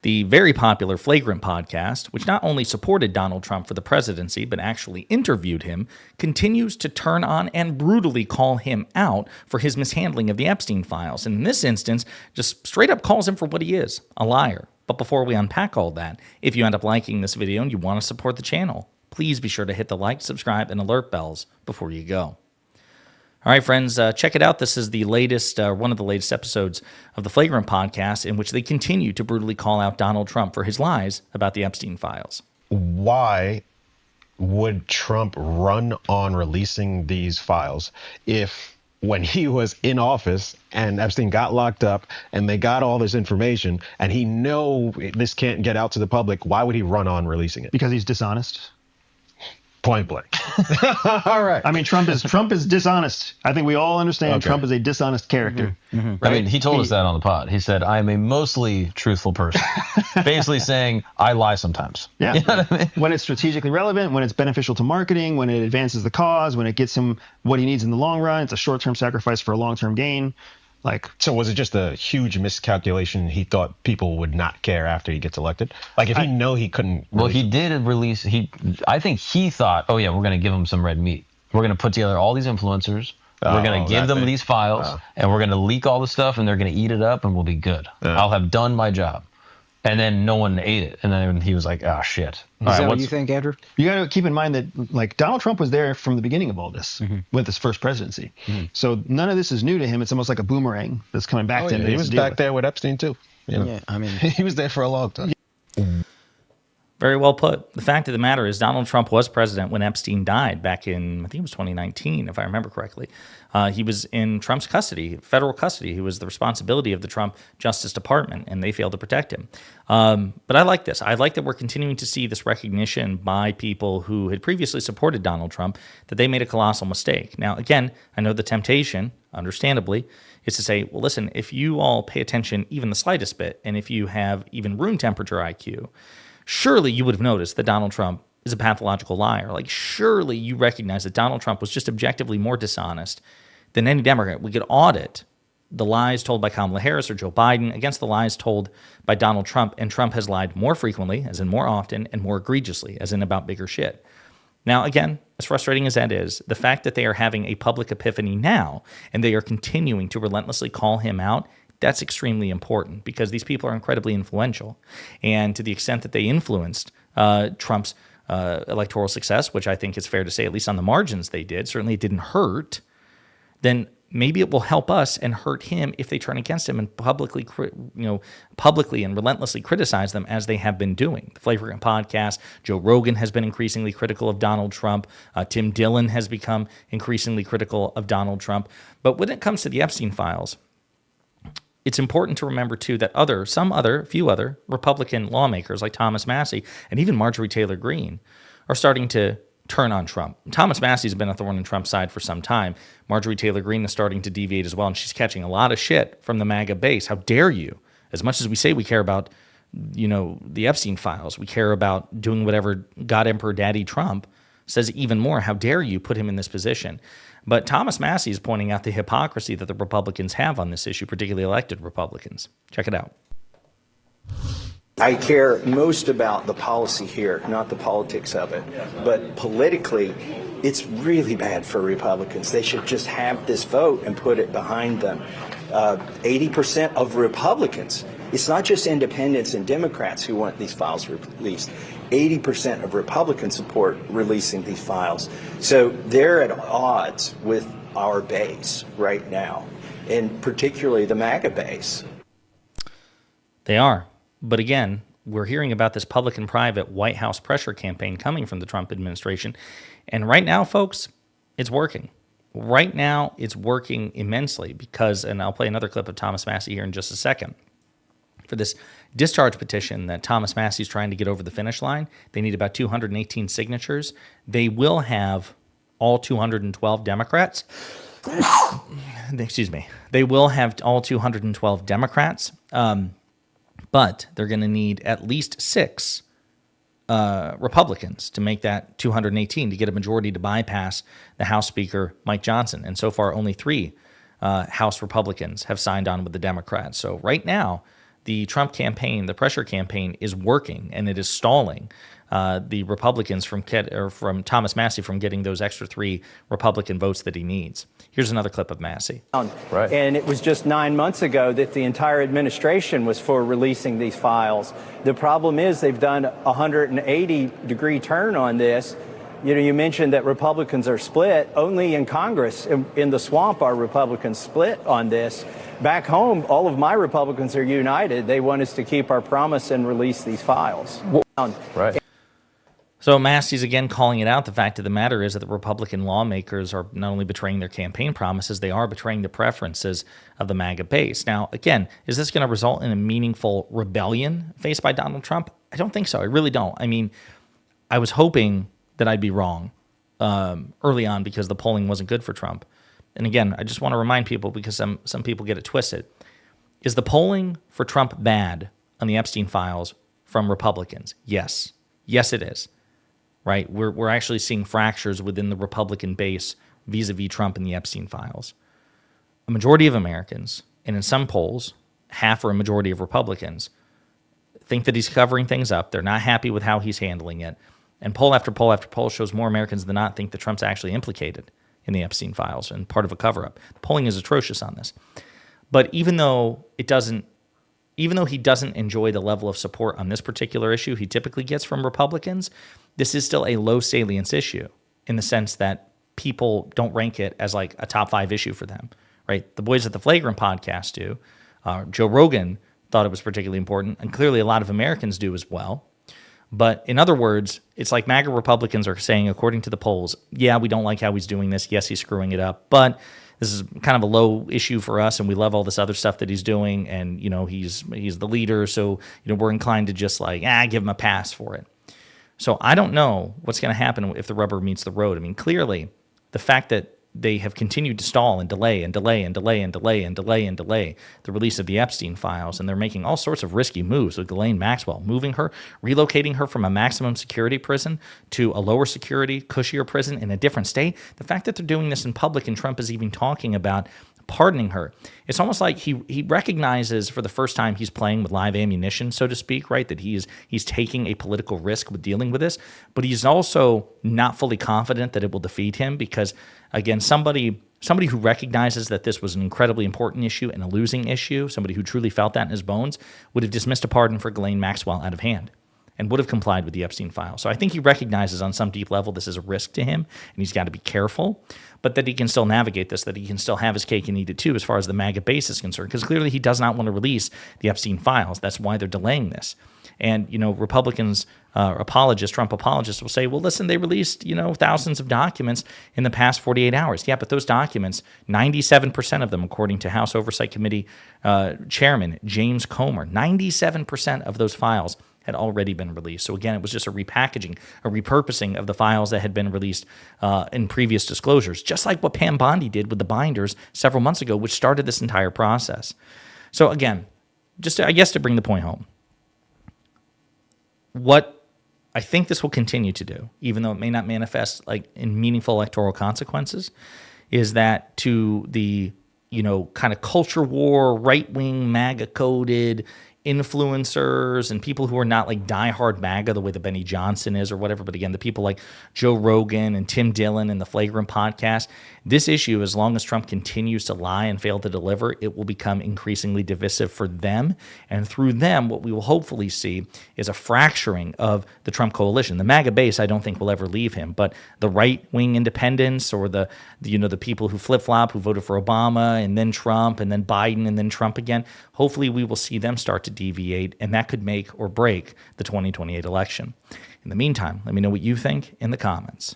The very popular Flagrant podcast, which not only supported Donald Trump for the presidency, but actually interviewed him, continues to turn on and brutally call him out for his mishandling of the Epstein files. And in this instance, just straight up calls him for what he is, a liar. But before we unpack all that, if you end up liking this video and you want to support the channel, please be sure to hit the like, subscribe, and alert bells before you go. All right, friends, check it out. This is the latest, one of the latest episodes of the Flagrant podcast in which they continue to brutally call out Donald Trump for his lies about the Epstein files. Why would Trump run on releasing these files if when he was in office and Epstein got locked up and they got all this information and he know this can't get out to the public, why would he run on releasing it? Because he's dishonest. Point blank. All right. I mean, Trump is dishonest. I think we all understand Trump is a dishonest character. Right? I mean, he told us that on the pod. He said, I am a mostly truthful person. Basically saying, I lie sometimes. Yeah. You know what I mean? When it's strategically relevant, when it's beneficial to marketing, when it advances the cause, when it gets him what he needs in the long run, it's a short-term sacrifice for a long-term gain. So was it just a huge miscalculation? He thought people would not care after he gets elected? Like if he know he couldn't. Well, he did release. I think he thought, oh yeah, we're going to give him some red meat. We're going to put together all these influencers. We're going to give them these files, and we're going to leak all the stuff, and they're going to eat it up, and we'll be good. I'll have done my job. And then no one ate it. And then he was like, oh, shit. Is that what you think, Andrew? You got to keep in mind that Donald Trump was there from the beginning of all this with his first presidency. So none of this is new to him. It's almost like a boomerang that's coming back to him. He was back there with Epstein, too. You know? Yeah, I mean, he was there for a long time. Very well put. The fact of the matter is Donald Trump was president when Epstein died back in, I think it was 2019, if I remember correctly. He was in Trump's custody, federal custody. He was the responsibility of the Trump Justice Department, and they failed to protect him. But I like this. I like that we're continuing to see this recognition by people who had previously supported Donald Trump that they made a colossal mistake. Now, again, I know the temptation, understandably, is to say, well, listen, if you all pay attention even the slightest bit, and if you have even room temperature IQ, surely you would have noticed that Donald Trump is a pathological liar. Like, surely you recognize that Donald Trump was just objectively more dishonest than any Democrat. We could audit the lies told by Kamala Harris or Joe Biden against the lies told by Donald Trump, and Trump has lied more frequently, as in more often, and more egregiously, as in about bigger shit. Now, again, as frustrating as that is, the fact that they are having a public epiphany now, and they are continuing to relentlessly call him out, that's extremely important because these people are incredibly influential. And to the extent that they influenced Trump's electoral success, which I think is fair to say, at least on the margins they did, certainly it didn't hurt, then maybe it will help us and hurt him if they turn against him and publicly and relentlessly criticize them as they have been doing. The Flagrant podcast, Joe Rogan has been increasingly critical of Donald Trump. Tim Dillon has become increasingly critical of Donald Trump. But when it comes to the Epstein files, it's important to remember, too, that few other Republican lawmakers like Thomas Massie and even Marjorie Taylor Greene are starting to turn on Trump. Thomas Massie's been a thorn in Trump's side for some time. Marjorie Taylor Greene is starting to deviate as well, and she's catching a lot of shit from the MAGA base. How dare you? As much as we say we care about, the Epstein files, we care about doing whatever God Emperor Daddy Trump says even more. How dare you put him in this position? But Thomas Massie is pointing out the hypocrisy that the Republicans have on this issue, particularly elected Republicans. Check it out. I care most about the policy here, not the politics of it. But politically, it's really bad for Republicans. They should just have this vote and put it behind them. 80% of Republicans, it's not just independents and Democrats who want these files released. 80% of Republicans support releasing these files. So they're at odds with our base right now, and particularly the MAGA base. They are. But again, we're hearing about this public and private White House pressure campaign coming from the Trump administration. And right now, folks, it's working. Right now, it's working immensely because, and I'll play another clip of Thomas Massie here in just a second. For this discharge petition that Thomas Massie is trying to get over the finish line, they need about 218 signatures. They will have all 212 Democrats. Excuse me. They will have all 212 Democrats, but they're going to need at least 6 Republicans to make that 218 to get a majority to bypass the House Speaker, Mike Johnson. And so far, only 3 House Republicans have signed on with the Democrats. So right now, the Trump campaign, the pressure campaign, is working and it is stalling the Republicans from Thomas Massey from getting those extra 3 Republican votes that he needs. Here's another clip of Massey. Right. And it was just 9 months ago that the entire administration was for releasing these files. The problem is they've done a 180-degree turn on this. You know, you mentioned that Republicans are split. Only in Congress, in the swamp, are Republicans split on this. Back home, all of my Republicans are united. They want us to keep our promise and release these files. Right. So Massey's again calling it out. The fact of the matter is that the Republican lawmakers are not only betraying their campaign promises, they are betraying the preferences of the MAGA base. Now, again, is this going to result in a meaningful rebellion faced by Donald Trump? I don't think so. I really don't. I mean, I was hoping that I'd be wrong early on because the polling wasn't good for Trump. And again, I just want to remind people because some people get it twisted. Is the polling for Trump bad on the Epstein files from Republicans? Yes. Yes, it is. Right? We're actually seeing fractures within the Republican base vis-a-vis Trump and the Epstein files. A majority of Americans, and in some polls, half or a majority of Republicans, think that he's covering things up. They're not happy with how he's handling it. And poll after poll after poll shows more Americans than not think that Trump's actually implicated in the Epstein files and part of a cover-up. The polling is atrocious on this. But even though he doesn't enjoy the level of support on this particular issue he typically gets from Republicans, this is still a low salience issue in the sense that people don't rank it as like a top 5 issue for them, right? The boys at the Flagrant podcast do. Joe Rogan thought it was particularly important, and clearly a lot of Americans do as well. But in other words, it's like MAGA Republicans are saying, according to the polls, yeah, we don't like how he's doing this. Yes, he's screwing it up, but this is kind of a low issue for us, and we love all this other stuff that he's doing, and you know he's the leader, so you know we're inclined to just like give him a pass for it. So I don't know what's going to happen if the rubber meets the road. I mean, clearly, the fact that they have continued to stall and delay and delay and delay and delay and delay and delay the release of the Epstein files, and they're making all sorts of risky moves with Ghislaine Maxwell, moving her, relocating her from a maximum security prison to a lower security, cushier prison in a different state. The fact that they're doing this in public and Trump is even talking about pardoning her, it's almost like he recognizes for the first time he's playing with live ammunition, so to speak, right? That he's taking a political risk with dealing with this, but he's also not fully confident that it will defeat him because, again, somebody who recognizes that this was an incredibly important issue and a losing issue, somebody who truly felt that in his bones, would have dismissed a pardon for Ghislaine Maxwell out of hand and would have complied with the Epstein file. So I think he recognizes on some deep level this is a risk to him, and he's got to be careful, but that he can still navigate this, that he can still have his cake and eat it too as far as the MAGA base is concerned, because clearly he does not want to release the Epstein files. That's why they're delaying this. And, you know, Republicans, Trump apologists will say, well, listen, they released, thousands of documents in the past 48 hours. Yeah, but those documents, 97% of them, according to House Oversight Committee Chairman James Comer, 97% of those files had already been released. So again, it was just a repackaging, a repurposing of the files that had been released in previous disclosures, just like what Pam Bondi did with the binders several months ago, which started this entire process. So again, to bring the point home, what I think this will continue to do, even though it may not manifest like in meaningful electoral consequences, is that to the, kind of culture war, right-wing, MAGA-coded influencers and people who are not like diehard MAGA the way that Benny Johnson is or whatever, but again, the people like Joe Rogan and Tim Dillon and the Flagrant podcast, this issue, as long as Trump continues to lie and fail to deliver, it will become increasingly divisive for them. And through them, what we will hopefully see is a fracturing of the Trump coalition. The MAGA base, I don't think will ever leave him, but the right-wing independents or the people who flip-flop, who voted for Obama and then Trump and then Biden and then Trump again, hopefully we will see them start to deviate, and that could make or break the 2028 election. In the meantime, let me know what you think in the comments.